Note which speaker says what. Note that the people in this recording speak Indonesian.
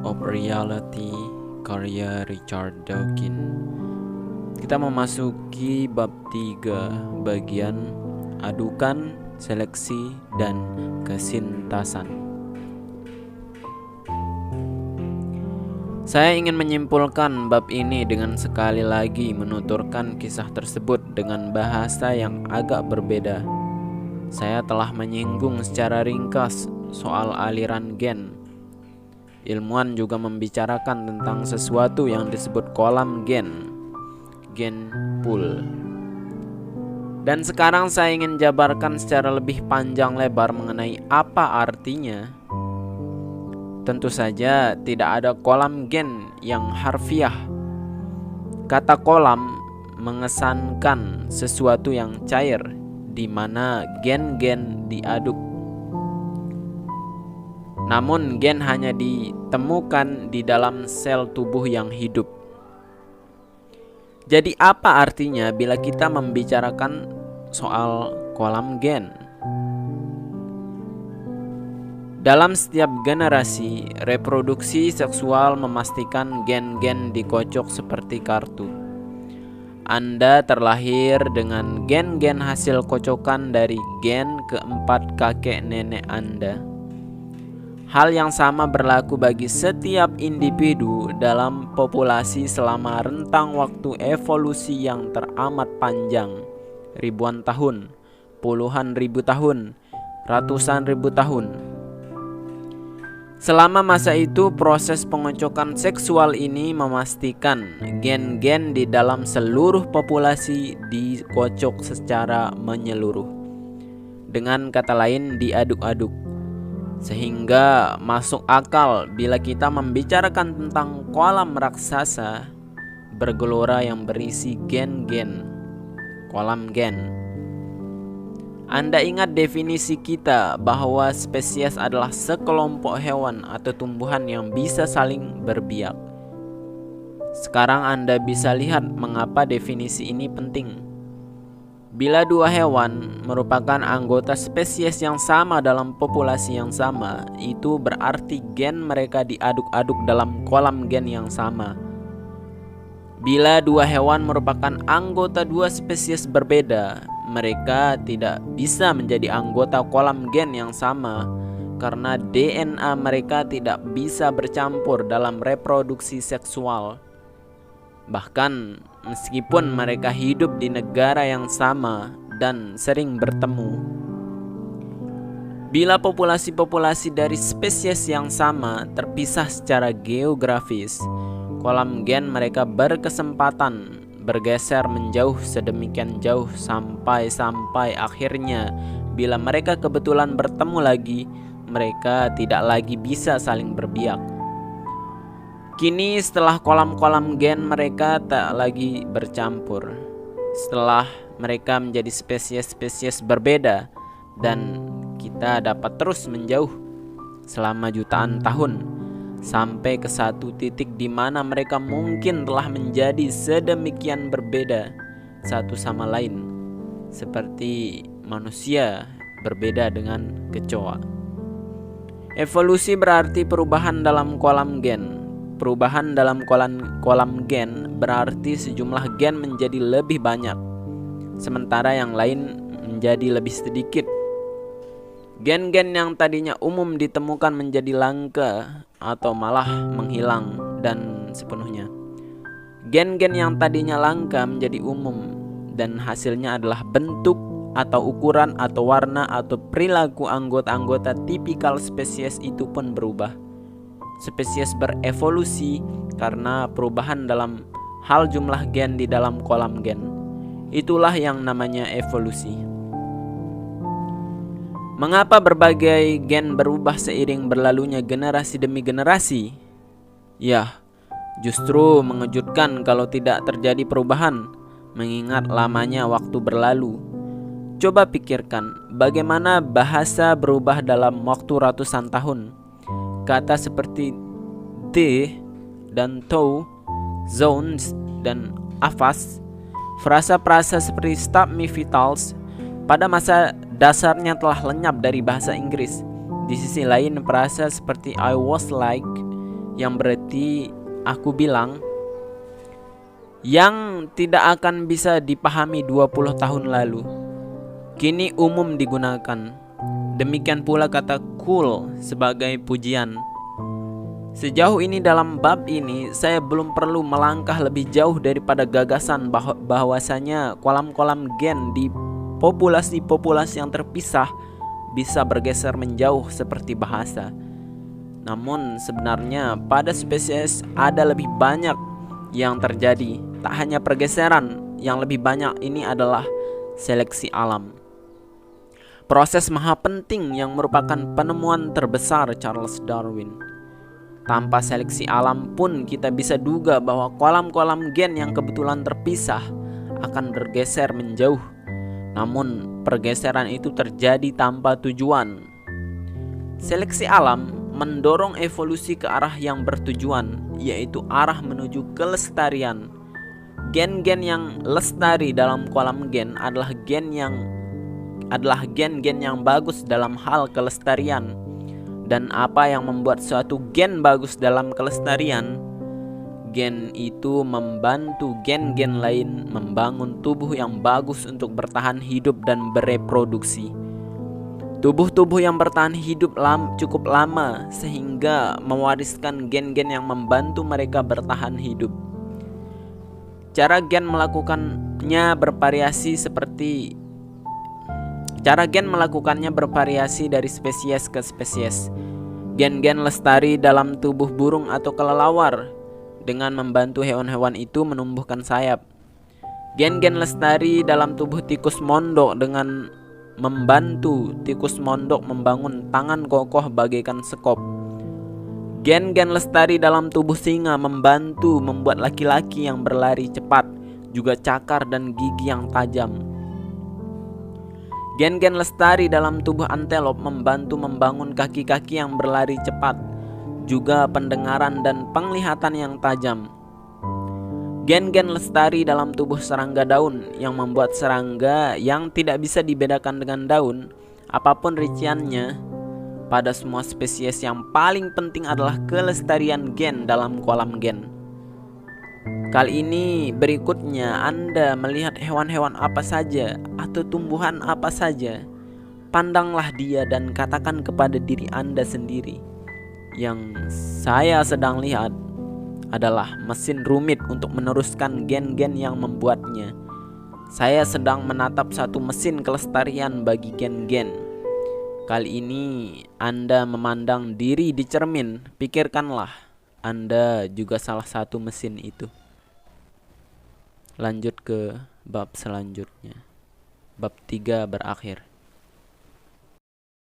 Speaker 1: of Reality karya Richard Dawkins. Kita memasuki bab 3 bagian adukan, seleksi, dan kesintasan. Saya ingin menyimpulkan bab ini dengan sekali lagi menuturkan kisah tersebut dengan bahasa yang agak berbeda. Saya telah menyinggung secara ringkas soal aliran gen. Ilmuwan juga membicarakan tentang sesuatu yang disebut kolam gen pool. Dan sekarang saya ingin jabarkan secara lebih panjang lebar mengenai apa artinya. Tentu saja tidak ada kolam gen yang harfiah. Kata kolam mengesankan sesuatu yang cair, di mana gen-gen diaduk. Namun gen hanya ditemukan di dalam sel tubuh yang hidup. Jadi apa artinya bila kita membicarakan soal kolam gen? Dalam setiap generasi, reproduksi seksual memastikan gen-gen dikocok seperti kartu. Anda terlahir dengan gen-gen hasil kocokan dari gen keempat kakek nenek Anda. Hal yang sama berlaku bagi setiap individu dalam populasi selama rentang waktu evolusi yang teramat panjang, ribuan tahun, puluhan ribu tahun, ratusan ribu tahun. Selama masa itu, proses pengocokan seksual ini memastikan gen-gen di dalam seluruh populasi dikocok secara menyeluruh. Dengan kata lain, diaduk-aduk. Sehingga masuk akal bila kita membicarakan tentang kolam raksasa bergelora yang berisi gen-gen, kolam gen. Anda ingat definisi kita bahwa spesies adalah sekelompok hewan atau tumbuhan yang bisa saling berbiak. Sekarang Anda bisa lihat mengapa definisi ini penting. Bila dua hewan merupakan anggota spesies yang sama dalam populasi yang sama, itu berarti gen mereka diaduk-aduk dalam kolam gen yang sama. Bila dua hewan merupakan anggota dua spesies berbeda, mereka tidak bisa menjadi anggota kolam gen yang sama karena DNA mereka tidak bisa bercampur dalam reproduksi seksual. Bahkan meskipun mereka hidup di negara yang sama dan sering bertemu. Bila populasi-populasi dari spesies yang sama terpisah secara geografis, kolam gen mereka berkesempatan bergeser menjauh sedemikian jauh sampai akhirnya bila mereka kebetulan bertemu lagi, mereka tidak lagi bisa saling berbiak. Kini setelah kolam-kolam gen mereka tak lagi bercampur, setelah mereka menjadi spesies-spesies berbeda, dan kita dapat terus menjauh selama jutaan tahun sampai ke satu titik di mana mereka mungkin telah menjadi sedemikian berbeda satu sama lain, seperti manusia berbeda dengan kecoa. Evolusi berarti perubahan dalam kolam gen. Perubahan dalam kolam gen berarti sejumlah gen menjadi lebih banyak, sementara yang lain menjadi lebih sedikit. Gen-gen yang tadinya umum ditemukan menjadi langka atau malah menghilang dan sepenuhnya. Gen-gen yang tadinya langka menjadi umum dan hasilnya adalah bentuk atau ukuran atau warna atau perilaku anggota-anggota tipikal spesies itu pun berubah. Spesies berevolusi karena perubahan dalam hal jumlah gen di dalam kolam gen. Itulah yang namanya evolusi. Mengapa berbagai gen berubah seiring berlalunya generasi demi generasi? Ya, justru mengejutkan kalau tidak terjadi perubahan, mengingat lamanya waktu berlalu. Coba pikirkan bagaimana bahasa berubah dalam waktu ratusan tahun. Kata seperti the dan to, zones dan afas, frasa-frasa seperti stop me vitals pada masa dasarnya telah lenyap dari bahasa Inggris. Di sisi lain, frasa seperti I was like yang berarti aku bilang yang tidak akan bisa dipahami 20 tahun lalu kini umum digunakan. Demikian pula kata cool sebagai pujian. Sejauh ini dalam bab ini saya belum perlu melangkah lebih jauh daripada gagasan bahwasanya kolam-kolam gen di populasi-populasi yang terpisah bisa bergeser menjauh seperti bahasa. Namun sebenarnya pada spesies ada lebih banyak yang terjadi. Tak hanya pergeseran, yang lebih banyak ini adalah seleksi alam. Proses maha penting yang merupakan penemuan terbesar Charles Darwin. Tanpa seleksi alam pun kita bisa duga bahwa kolam-kolam gen yang kebetulan terpisah akan bergeser menjauh. Namun pergeseran itu terjadi tanpa tujuan. Seleksi alam mendorong evolusi ke arah yang bertujuan, yaitu arah menuju kelestarian. Gen-gen yang lestari dalam kolam gen adalah gen-gen yang bagus dalam hal kelestarian. Dan apa yang membuat suatu gen bagus dalam kelestarian? Gen itu membantu gen-gen lain membangun tubuh yang bagus untuk bertahan hidup dan bereproduksi. Tubuh-tubuh yang bertahan hidup cukup lama sehingga mewariskan gen-gen yang membantu mereka bertahan hidup. Cara gen melakukannya bervariasi dari spesies ke spesies. Gen-gen lestari dalam tubuh burung atau kelelawar dengan membantu hewan-hewan itu menumbuhkan sayap. Gen-gen lestari dalam tubuh tikus mondok dengan membantu tikus mondok membangun tangan kokoh bagaikan sekop. Gen-gen lestari dalam tubuh singa membantu membuat laki-laki yang berlari cepat, juga cakar dan gigi yang tajam. Gen-gen lestari dalam tubuh antelop membantu membangun kaki-kaki yang berlari cepat, juga pendengaran dan penglihatan yang tajam. Gen-gen lestari dalam tubuh serangga daun yang membuat serangga yang tidak bisa dibedakan dengan daun, apapun rinciannya. Pada semua spesies yang paling penting adalah kelestarian gen dalam kolam gen. Kali ini berikutnya Anda melihat hewan-hewan apa saja atau tumbuhan apa saja, pandanglah dia dan katakan kepada diri Anda sendiri, yang saya sedang lihat adalah mesin rumit untuk meneruskan gen-gen yang membuatnya. Saya sedang menatap satu mesin kelestarian bagi gen-gen. Kali ini Anda memandang diri di cermin, pikirkanlah Anda juga salah satu mesin itu. Lanjut ke bab selanjutnya. Bab 3 berakhir.